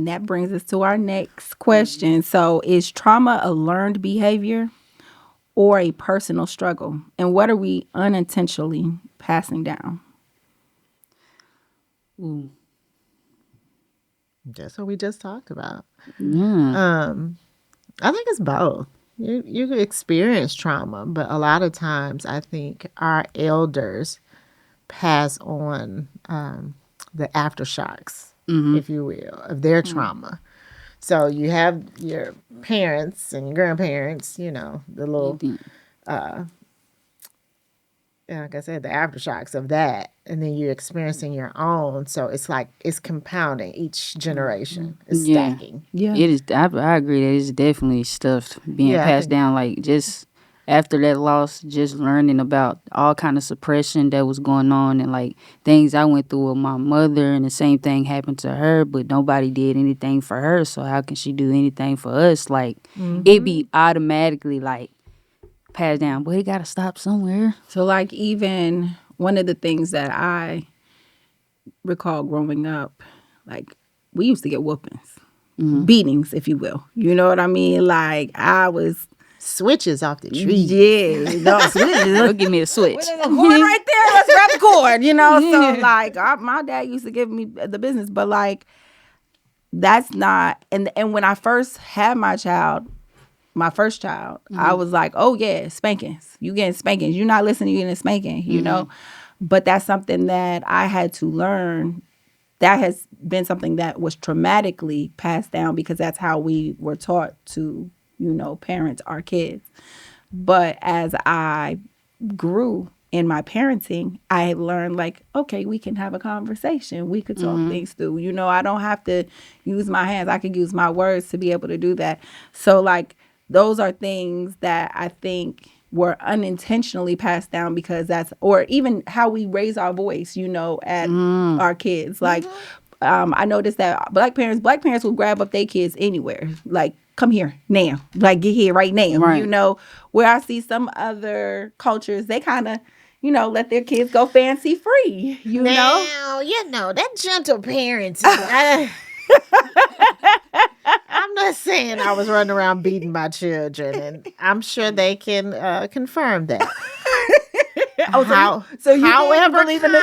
that brings us to our next question. So, is trauma a learned behavior or a personal struggle? And what are we unintentionally passing down? Ooh. That's what we just talked about. Yeah. I think it's both. You experience trauma, but a lot of times I think our elders pass on the aftershocks, if you will, of their trauma. So you have your parents and your grandparents, the little, like I said, the aftershocks of that. And then you're experiencing your own. So it's like it's compounding each generation. It's Yeah. stacking. Yeah. It is. I agree that it's definitely stuff being Yeah, I passed think- down. Like just after that loss, just learning about all kind of suppression that was going on and like things I went through with my mother, and the same thing happened to her, but nobody did anything for her. So how can she do anything for us? Like it be automatically like passed down, but it got to stop somewhere. So, like, even one of the things that I recall growing up, like, we used to get whoopings, beatings, if you will. You know what I mean? Like, I was, Switches off the tree. yeah, no, Go give me a switch. a cord right there. Let's grab the cord, So, like, my dad used to give me the business, but like, that's not. And when I first had my first child, I was like, oh yeah, spankings. You getting spankings. You're not listening. You getting a spanking. But that's something that I had to learn. That has been something that was traumatically passed down because that's how we were taught to, parent our kids. But as I grew in my parenting, I learned like, okay, we can have a conversation. We could talk things through. I don't have to use my hands. I could use my words to be able to do that. So like those are things that I think were unintentionally passed down because or even how we raise our voice, at our kids. Like I noticed that black parents will grab up their kids anywhere. Like, come here now. Like, get here right now. Right. Where I see some other cultures, they kind of, let their kids go fancy free, Now, that gentle parenting. I'm not saying I was running around beating my children, and I'm sure they can confirm that. So you however believe in this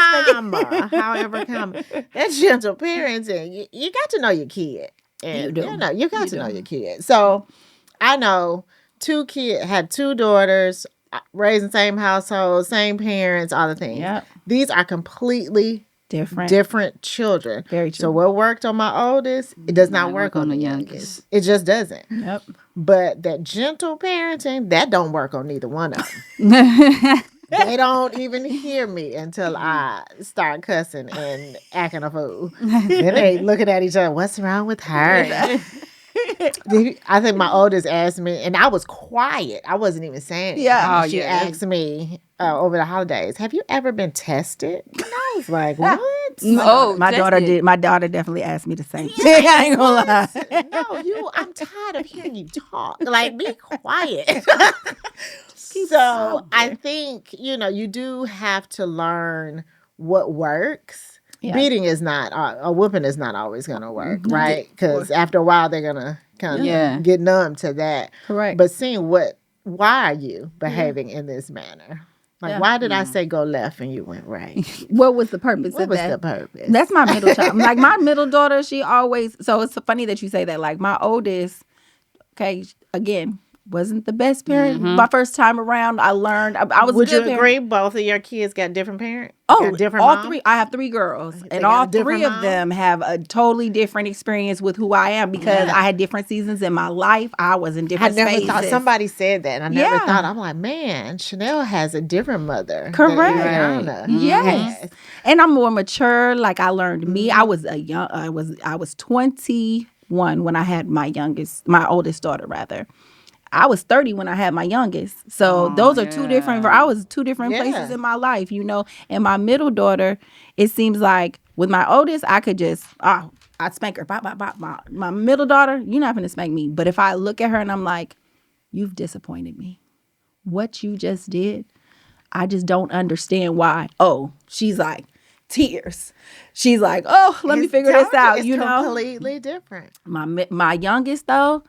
however comma, that gentle parenting, you got to know your kid, and You do. you got to know your kid. So I know had two daughters, raised in the same household, same parents, all the things. Yep. These are completely different children. Very true. So what worked on my oldest, it does not work on the youngest. It just doesn't. Yep. But that gentle parenting, that don't work on neither one of them. They don't even hear me until I start cussing and acting a fool. Then they looking at each other, what's wrong with her? I think my oldest asked me, and I was quiet. I wasn't even saying anything. Yeah. She asked me over the holidays, have you ever been tested? And I was like, what? My daughter definitely asked me the same thing. I ain't gonna lie. No, I'm tired of hearing you talk. Like, be quiet. So I think, you do have to learn what works. Yeah. Beating is not, a whooping is not always going to work, right? Because after a while, they're going to kind of get numb to that. Correct. But seeing why are you behaving in this manner? Like, why did I say go left and you went right? What was the purpose What of was that? the purpose? That's my middle child. Like my middle daughter, she always. So it's funny that you say that. Like my oldest, okay, again, wasn't the best parent. My first time around, I learned. I was. Would a good you parent. agree both of your kids got different parents? Oh, got different all moms? three. I have three girls, and got all a different three of mom? them have a totally different experience with who I am because I had different seasons in my life. I was in I different never phases. thought somebody said that. And I never Yeah. thought. I'm like, man, Chanel has a different mother. Correct. Than Adriana Yes. has. And I'm more mature. Like I learned me. I was I was 21 when I had my oldest daughter rather. I was 30 when I had my youngest. So those are two different I was two different places in my life, And my middle daughter, it seems like with my oldest, I could just I'd spank her. Bop, bop, bop, bop. My middle daughter, you're not gonna spank me. But if I look at her and I'm like, you've disappointed me. What you just did, I just don't understand why. Oh, she's like, tears. She's like, oh, let me figure this out. It's completely different. My youngest though,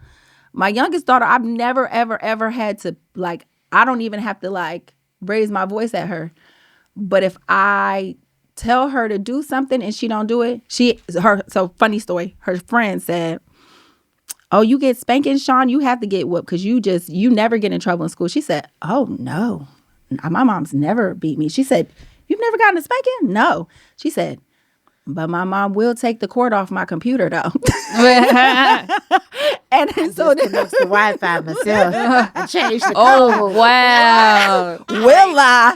my youngest daughter, I've never ever ever had to like. I don't even have to like raise my voice at her. But if I tell her to do something and she don't do it, so funny story. Her friend said, "Oh, you get spanking, Sean. You have to get whooped because you never get in trouble in school." She said, "Oh no, my mom's never beat me." She said, "You've never gotten a spanking?" No. She said, "But my mom will take the cord off my computer though." And I so disconnect the Wi-Fi myself. I changed the code. Oh wow! will I?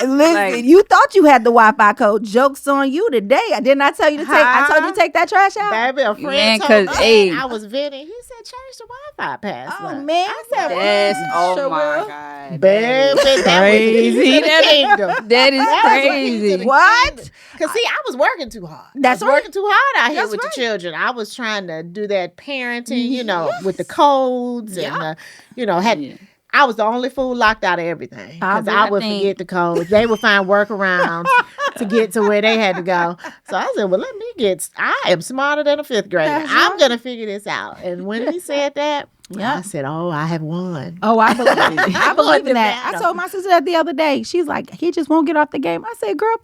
Listen, Like- you thought you had the Wi-Fi code. Joke's on you today. I did not tell you to take. I told you to take that trash out. Baby, a friend Man, told 'cause, me, hey. I was venting. He said, change the Wi-Fi password. Oh man, I said, That's Sure will. God. baby, that crazy. was the key to the kingdom. That is That was the key to crazy. the What? kingdom. Because, see, I was working too hard. That's I was right. working too hard out here That's with right. the children. I was trying to do that parenting, with the codes and, Yeah. I was the only fool locked out of everything because I I would think- forget the codes. They would find workarounds to get to where they had to go. So I said, well, I am smarter than a fifth grader. That's I'm right. going to figure this out. And when he said that, Yeah. I said, oh, I have won. Oh, I believe it. I believe in Wouldn't that. I matter. told my sister that the other day. She's like, he just won't get off the game. I said, girl,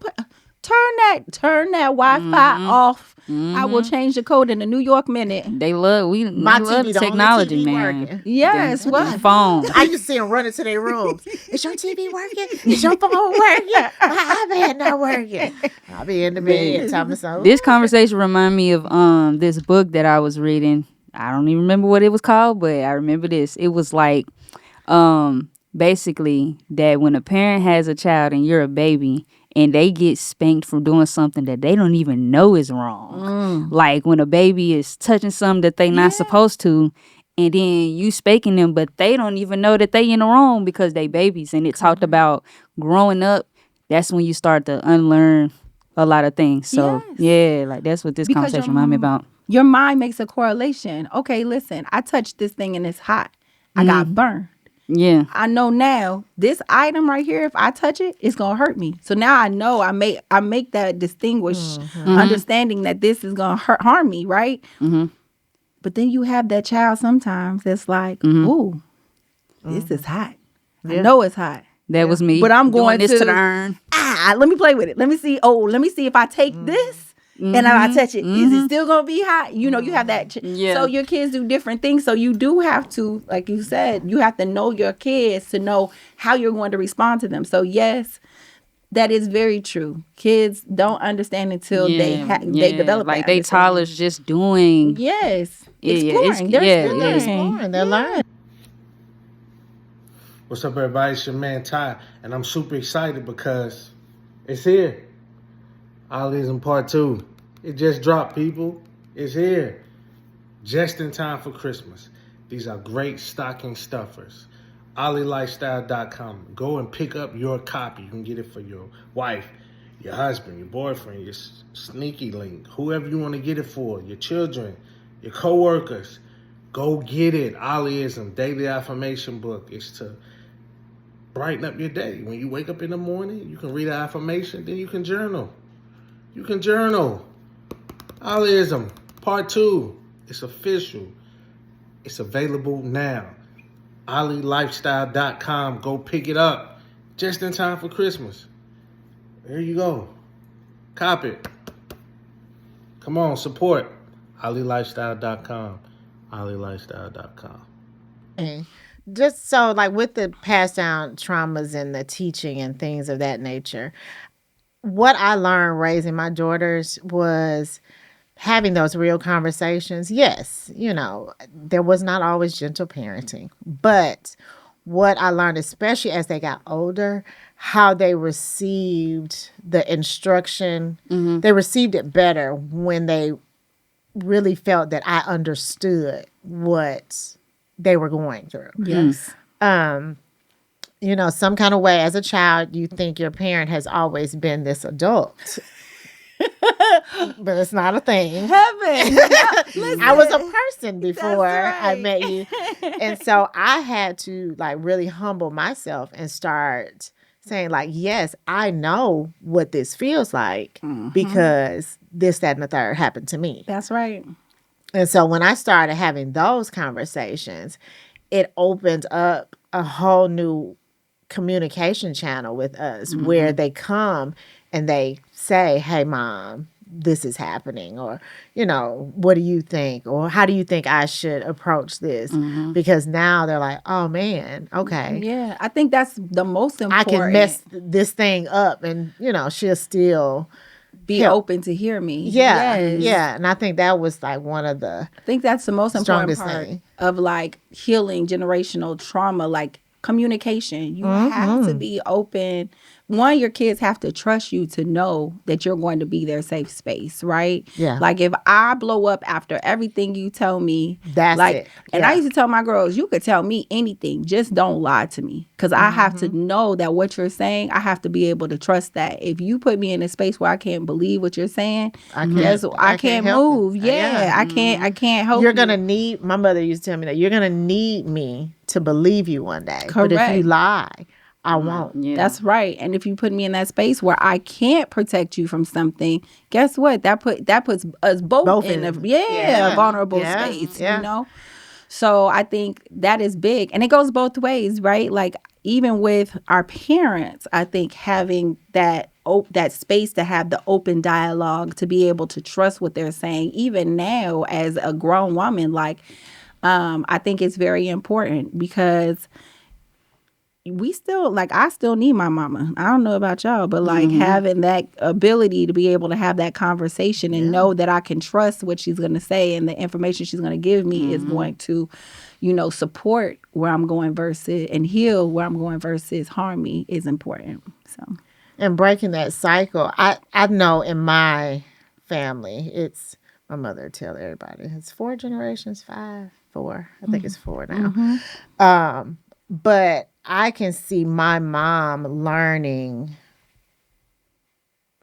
turn that Wi-Fi off. I will change the code in a New York minute. They love My we love TV, the the only technology, TV man. working. Yes, The what? phone. I used to see them running to their rooms. Is your TV working? Is your phone working? My iPad not working. I'll be in the bed. Time to say, This conversation remind me of this book that I was reading. I don't even remember what it was called, but I remember this. It was like basically that when a parent has a child and you're a baby and they get spanked for doing something that they don't even know is wrong. Like when a baby is touching something that they not supposed to, and then you spanking them, but they don't even know that they in the wrong because they babies. And it talked about growing up. That's when you start to unlearn a lot of things. So yeah, like that's what this Because conversation remind me about. Your mind makes a correlation. Okay, listen, I touched this thing and it's hot. I got burned. Yeah. I know now this item right here, if I touch it, it's gonna hurt me. So now I know I make that distinguish understanding that this is gonna harm me, right? But then you have that child sometimes that's like, ooh, this is hot. I know it's hot. That was me. But I'm doing going this to to the urn. Let me play with it. Let me see. Oh, let me see if I take this and if I touch it, is it still gonna be hot? You have that. Yeah. So your kids do different things. So you do have to, like you said, you have to know your kids to know how you're going to respond to them. So yes, that is very true. Kids don't understand until they develop. like that they understanding. toddlers just doing. Yes, Yeah, exploring. it's- They're yeah, exploring. yeah. exploring. They're learning. What's up, everybody? It's your man Ty, and I'm super excited because it's here. Ollieism Part 2. It just dropped, people. It's here. Just in time for Christmas. These are great stocking stuffers. OllieLifestyle.com. Go and pick up your copy. You can get it for your wife, your husband, your boyfriend, your sneaky link, whoever you want to get it for, your children, your co-workers. Go get it. Ollieism, daily affirmation book. It's to brighten up your day. When you wake up in the morning, you can read an affirmation, then you can journal. You can journal. Ollieism, Part 2. It's official. It's available now. OllieLifestyle.com. Go pick it up. Just in time for Christmas. There you go. Cop it. Come on, support. OllieLifestyle.com. OllieLifestyle.com. And just so, like, with the passed down traumas and the teaching and things of that nature, what I learned raising my daughters was having those real conversations. Yes, there was not always gentle parenting, but what I learned, especially as they got older, how they received the instruction, they received it better when they really felt that I understood what they were going through. Yes. Some kind of way as a child, you think your parent has always been this adult. But it's not a thing. Heaven. I was a person before I right. met you. And so I had to like really humble myself and start saying like, yes, I know what this feels like Mm-hmm. because this, that, and the third happened to me. That's right. And so when I started having those conversations, it opened up a whole new communication channel with us where they come and they say, hey, mom, this is happening, or, what do you think, or how do you think I should approach this? Because now they're like, oh man, okay, Yeah, I think that's the most I important. can mess this thing up, and she'll still Be help. open to hear me. Yeah, Yes. yeah, and I think that was like one of the I think that's the most important strongest part thing. of like healing generational trauma, like communication. You have to be open. One, your kids have to trust you to know that you're going to be their safe space, right? Yeah. Like if I blow up after everything you tell me, That's like, it. and I used to tell my girls, you could tell me anything, just don't lie to me, because I have to know that what you're saying, I have to be able to trust that. If you put me in a space where I can't believe what you're saying, I can't help it. move. Yeah, I can't help. You're you. gonna need. My mother used to tell me that you're gonna need me to believe you one day. But if you Correct. lie, I won't. Yeah. That's right. And if you put me in that space where I can't protect you from something, guess what? That puts us both in a vulnerable space, you know? So I think that is big. And it goes both ways, right? Like even with our parents, I think having that that space to have the open dialogue, to be able to trust what they're saying, even now as a grown woman, like I think it's very important, because we still, like, I still need my mama. I don't know about y'all, but like having that ability to be able to have that conversation and know that I can trust what she's going to say, and the information she's going to give me is going to, support where I'm going versus, and heal where I'm going versus harm me, is important. So, And breaking that cycle, I know in my family, it's my mother tell everybody it's 4 generations, 5, 4. I think it's 4 now. But I can see my mom learning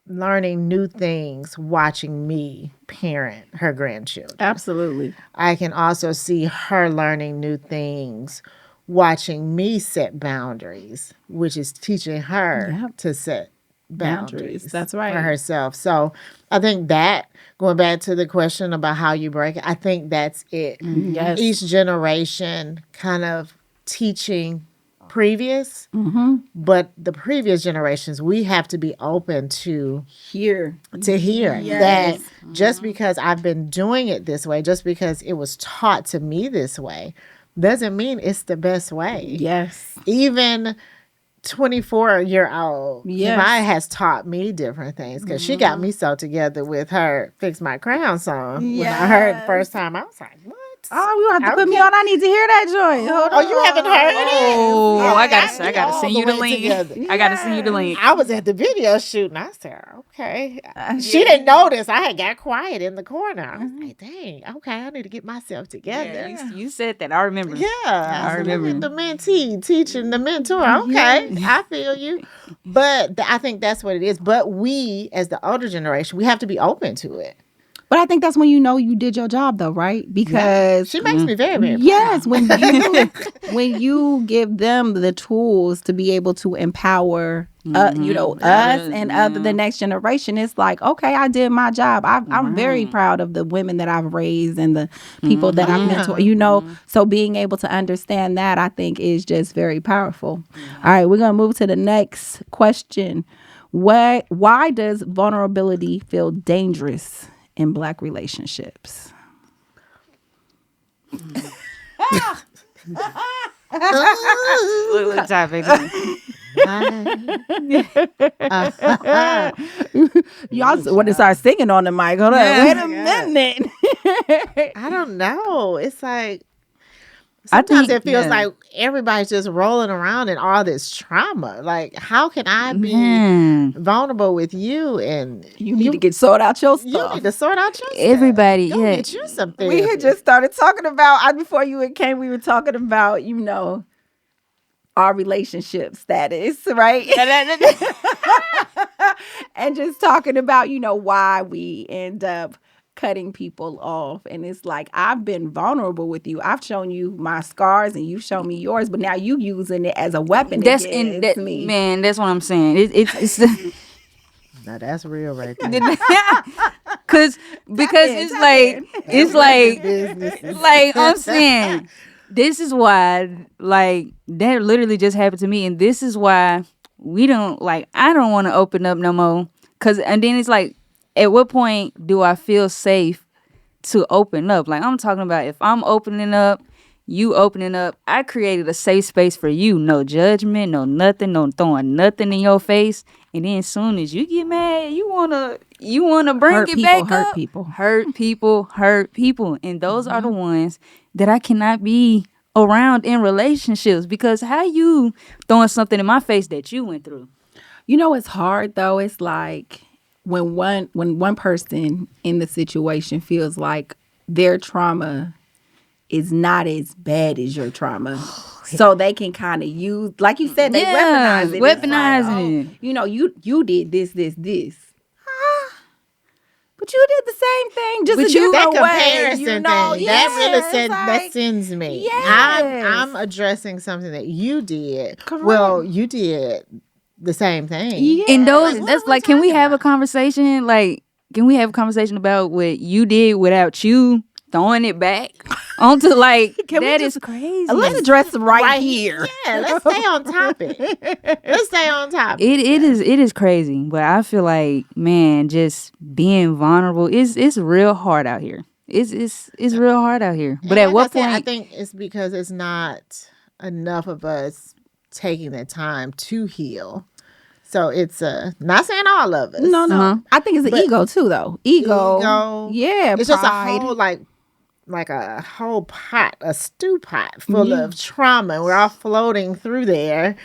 new things watching me parent her grandchildren. absolutely. I can also see her learning new things watching me set boundaries, which is teaching her to set boundaries. That's right. For herself. So I think that, going back to the question about how you break it, I think that's it. Yes. Each generation kind of teaching previous, but the previous generations, we have to be open to Here. hear Yes. that just because I've been doing it this way, just because it was taught to me this way, doesn't mean it's the best way. Yes. Even 24-year-old Yes. Kimai has taught me different things, because she got me so together with her Fix My Crown song. When I heard it the first time, I was like, what? Oh, you have to put me on. I need to hear that joint. Hold on. Oh, you haven't heard it? Oh, I gotta all send the you the way link. together. I gotta send you the link. I was at the video shoot, and I said, okay. She didn't notice. I had got quiet in the corner. I was like, dang, okay, I need to get myself together. Yeah, you said that. I remember. Yeah, I remember. The mentee teaching the mentor. Okay, I feel you. But I think that's what it is. But we, as the older generation, we have to be open to it. But I think that's when you know you did your job, though, right? Because She makes me very, very proud. yes, when you give them the tools to be able to empower, us and the next generation, it's like, okay, I did my job. I'm very proud of the women that I've raised and the people that I've mentored. So being able to understand that, I think, is just very powerful. All right, we're gonna move to the next question. Why does vulnerability feel dangerous in Black relationships? Look, topic. Y'all want to start singing on the mic. Hold on. Wait a minute. I don't know. It's like, I sometimes think- it feels like everybody's just rolling around in all this trauma. Like, how can I be vulnerable with you? And You need to get sorted out your you stuff. need to sort out your Everybody, stuff. Go yeah. get you something. We had just started talking about, before you came, we were talking about, our relationship status, right? And just talking about, why we end up cutting people off. And it's like, I've been vulnerable with you. I've shown you my scars and you've shown me yours, but now you using it as a weapon That's against in that me. man. That's what I'm saying. It's Now that's real right there. because it's like Businesses. like I'm saying, this is why like that literally just happened to me, and this is why we don't like. I don't want to open up no more. And then it's like, at what point do I feel safe to open up? Like I'm talking about, if I'm opening up, you opening up, I created a safe space for you. No judgment, no nothing, no throwing nothing in your face. And then as soon as you get mad, you wanna bring Hurt it people, back hurt up. people. Hurt people. And those are the ones that I cannot be around in relationships, because how you throwing something in my face that you went through? You know, it's hard though. It's like when one person in the situation feels like their trauma is not as bad as your trauma. So they can kind of use, like you said, they Yeah, weaponize it. weaponizing it. You know, you did this. But you did the same thing, just But a you- different That way. comparison You know, thing, that really it's said, that like, sends me. yes. I'm addressing something that you did. Correct. Well, you did the same thing. Yeah. And those, Like, what that's are we like, can we talking have a about? conversation? Like, can we have a conversation about what you did without you throwing it back onto like Can we that just- is crazy. Let's address right here. Yeah, let's stay on topic. Let's stay on topic. It is crazy, but I feel like, man, just being vulnerable it's real hard out here. It's real hard out here. But And at like what I said, point? I think it's because it's not enough of us taking the time to heal. So it's not saying all of us. No. Uh-huh. I think it's an But- ego too, though. Ego. Yeah, It's just a pride. whole like a whole pot, a stew pot full of trauma. We're all floating through there.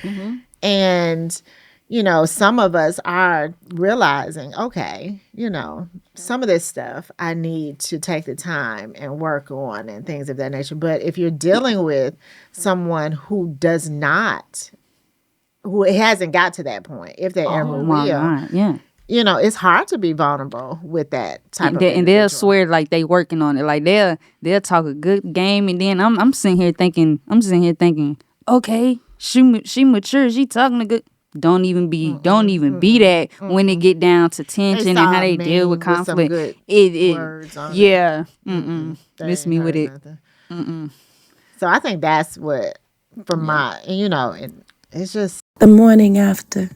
And, you know, some of us are realizing, okay, you know, some of this stuff I need to take the time and work on and things of that nature. But if you're dealing with someone who does not, who hasn't got to that point, if they ever Oh my will, God, yeah. you know, it's hard to be vulnerable with that type And, of they'll individual. swear like they working on it. Like they'll talk a good game, and then I'm sitting here thinking, okay, she mature, she talking a good. Don't even be that when it get down to tension and how they deal with conflict. Words on Yeah. They Miss ain't me with heard it. nothing. So I think that's what, from my, you know, and it's just The morning after.